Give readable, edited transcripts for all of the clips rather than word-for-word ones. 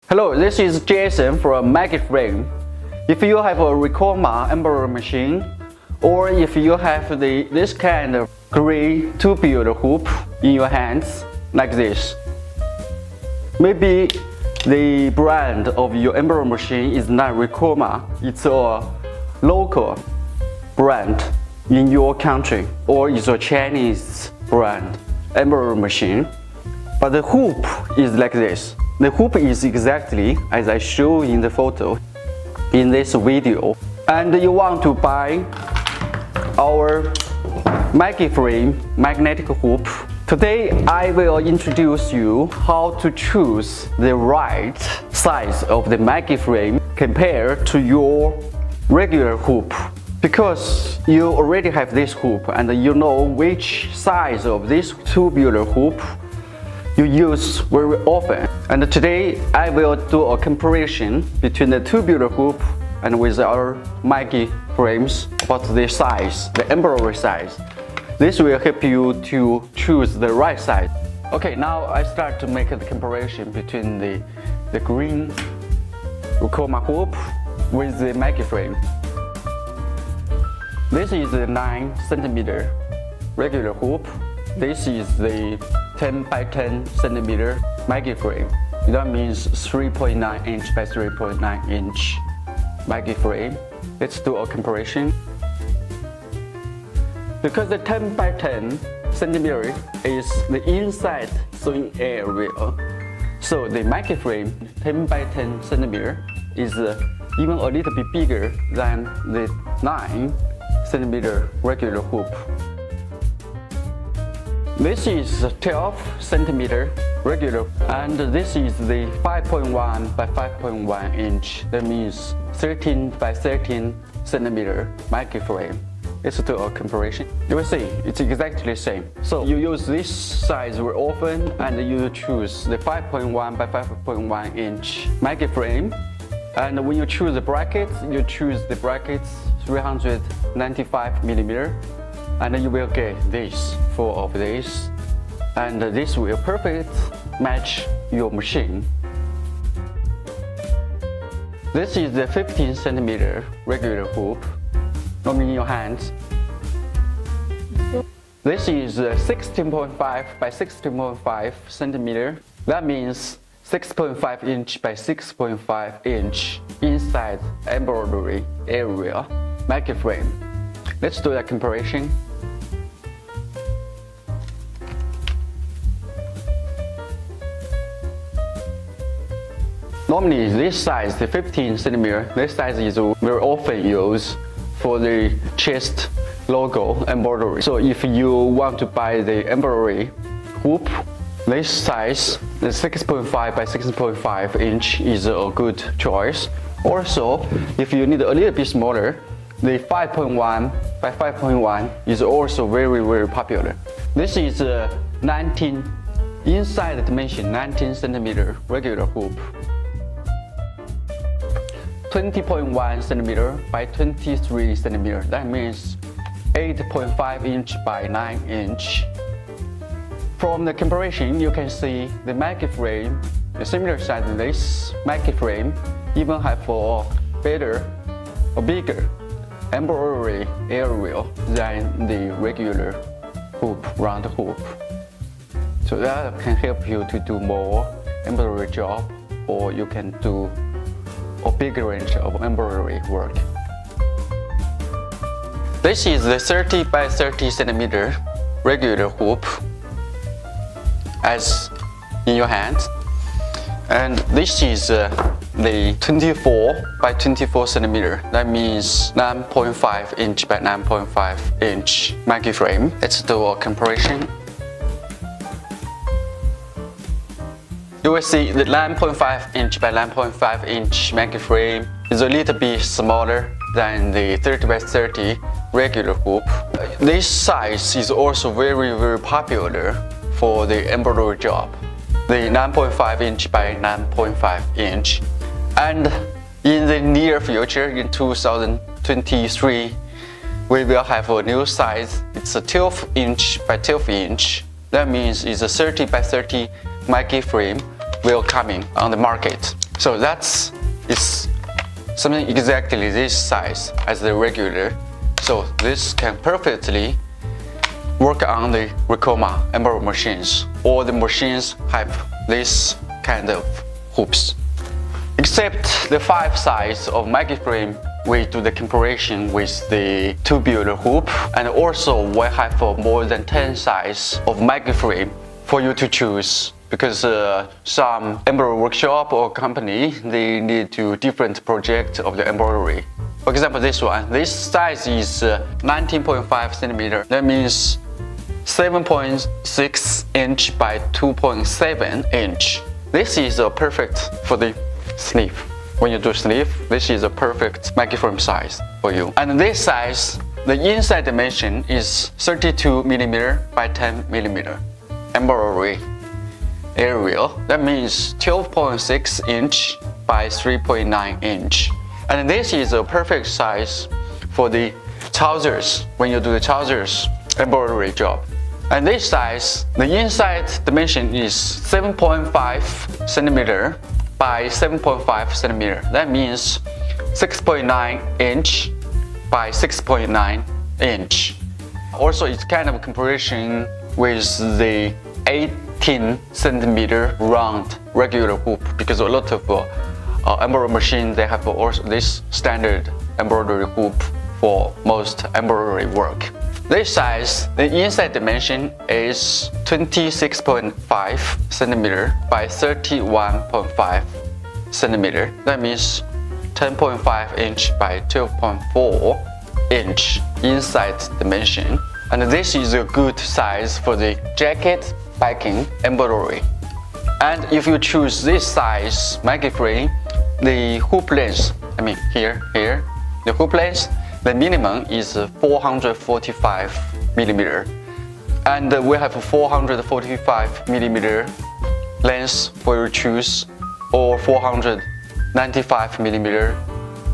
Hello, this is Jason from MaggieFrame. If you have a Ricoma embroidery machine, or if you have this kind of gray tubular hoop in your hands, like this, maybe the brand of your embroidery machine is not Ricoma, it's a local brand in your country, or it's a Chinese brand embroidery machine. But the hoop is like this. The hoop is exactly as I show in the photo in this video. And you want to buy our MaggieFrame magnetic hoop. Today I will introduce you how to choose the right size of the MaggieFrame compared to your regular hoop. Because you already have this hoop and you know which size of this tubular hoop you use very often. And today I will do a comparison between the tubular hoop and with our MaggieFrames about the size, the embroidery size. This will help you to choose the right size. Okay, now I start to make the comparison between the green Ricoma hoop with the MaggieFrame. This is the 9 cm regular hoop. This is the 10 by 10 cm MaggieFrame. That means 3.9 inch by 3.9 inch MaggieFrame. Let's do a comparison. Because the 10 by 10 cm is the inside sewing area, so the MaggieFrame 10 by 10 cm is even a little bit bigger than the 9 cm regular hoop. This is 12 cm regular, and this is the 5.1 by 5.1 inch. That means 13 by 13 cm MaggieFrame. Let's do a comparison. You will see it's exactly the same. So you use this size very often, and you choose the 5.1 by 5.1 inch MaggieFrame. And when you choose the brackets, you choose the brackets 395 mm. And you will get this, 4 of this, and this will perfect match your machine. This is the 15 cm regular hoop, normally in your hands. This is 16.5 by 16.5 cm. That means 6.5 inch by 6.5 inch inside embroidery area MaggieFrame. Let's do a comparison. Normally this size, the 15 cm, this size is very often used for the chest logo embroidery. So if you want to buy the embroidery hoop, this size, the 6.5 by 6.5 inch is a good choice. Also, if you need a little bit smaller, the 5.1 by 5.1 is also very popular. This is 19 inside dimension 19 cm regular hoop. 20.1 cm by 23 cm. That means 8.5 inch by 9 inch. From the comparison, you can see the MaggieFrame, a similar size to this MaggieFrame, even have a better or bigger embroidery area than the regular hoop, round hoop. So that can help you to do more embroidery job, or you can do a bigger range of embroidery work. This is the 30 by 30 cm regular hoop as in your hands, and this is the 24 by 24 cm. That means 9.5 inch by 9.5 inch MaggieFrame. Let's do a comparison. You will see the 9.5 inch by 9.5 inch MaggieFrame is a little bit smaller than the 30 by 30 regular hoop. This size is also very popular for the embroidery job. The 9.5 inch by 9.5 inch. And in the near future, in 2023, we will have a new size. It's a 12 inch by 12 inch. That means it's a 30 by 30 MaggieFrame will coming on the market. So it's something exactly this size as the regular. So this can perfectly work on the Ricoma embroidery machines. All the machines have this kind of hoops. Except the 5 size of MaggieFrame, we do the comparison with the tubular hoop, and also we have more than 10 size of MaggieFrame for you to choose, because some embroidery workshop or company, they need to different project of the embroidery. For example, this one, this size is 19.5 centimeter. That means 7.6 inch by 2.7 inch. This is perfect for the sleeve. When you do sleeve, this is a perfect MaggieFrame size for you. And this size, the inside dimension is 32 millimeter by 10 millimeter embroidery area. That means 12.6 inch by 3.9 inch. And this is a perfect size for the trousers, when you do the trousers embroidery job. And this size, the inside dimension is 7.5 centimeter by 7.5 centimeter. That means 6.9 inch by 6.9 inch. Also, it's kind of comparison with the 18 centimeter round regular hoop, because a lot of embroidery machine, they have also this standard embroidery hoop for most embroidery work. This size, the inside dimension is 26.5 centimeter by 31.5 centimeter. That means 10.5 inch by 12.4 inch inside dimension. And this is a good size for the jacket backing embroidery. And if you choose this size MaggieFrame, the hoop length, here, the hoop length, the minimum is 445 millimeter. And we have 445 millimeter length for you choose, or 495 millimeter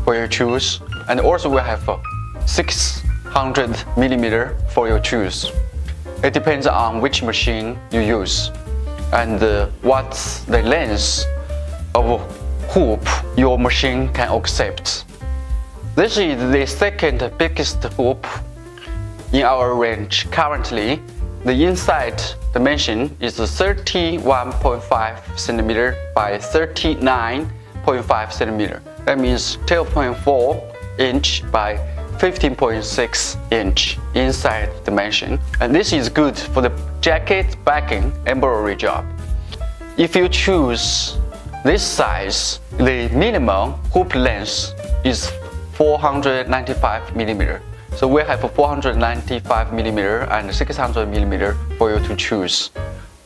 for you choose. And also we have 600 millimeter for your choose. It depends on which machine you use and what's the length of hoop your machine can accept. This is the second biggest hoop in our range. Currently, the inside dimension is 31.5 centimeter by 39.5 centimeter. That means 12.4 inch by 15.6 inch inside dimension. And this is good for the jacket backing embroidery job. If you choose this size, the minimum hoop length is 495 millimeter. So we have 495 millimeter and 600 millimeter for you to choose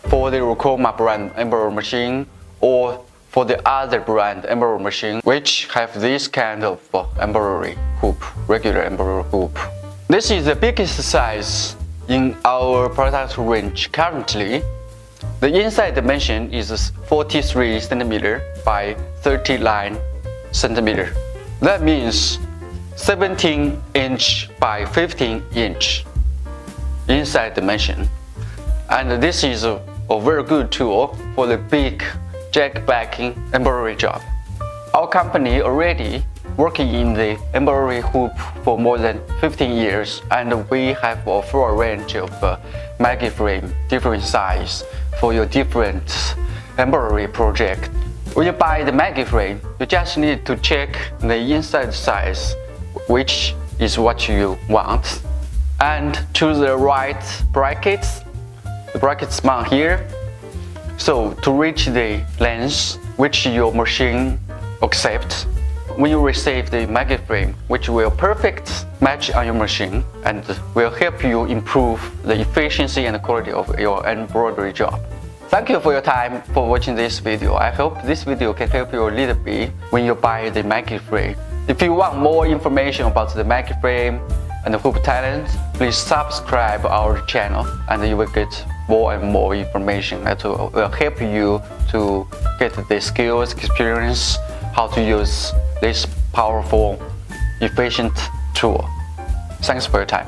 for the Ricoma brand embroidery machine, or for the other brand embroidery machine which have this kind of embroidery hoop, regular embroidery hoop. This is the biggest size in our product range currently. The inside dimension is 43 centimeter by 39 centimeter. That means 17 inch by 15 inch inside dimension. And this is a very good tool for the big jacket backing embroidery job. Our company already working in the embroidery hoop for more than 15 years, and we have a full range of MaggieFrame, different size for your different embroidery project. When you buy the MaggieFrame, you just need to check the inside size, which is what you want, and choose the right brackets. The brackets mount here, so to reach the length which your machine accepts. When you receive the MaggieFrame, which will perfect match on your machine and will help you improve the efficiency and quality of your embroidery job. Thank you for your time for watching this video. I hope this video can help you a little bit when you buy the MaggieFrame. If you want more information about the MaggieFrame and the hoop talent, please subscribe our channel and you will get more and more information that will help you to get the skills, experience, how to use this powerful, efficient tool. Thanks for your time.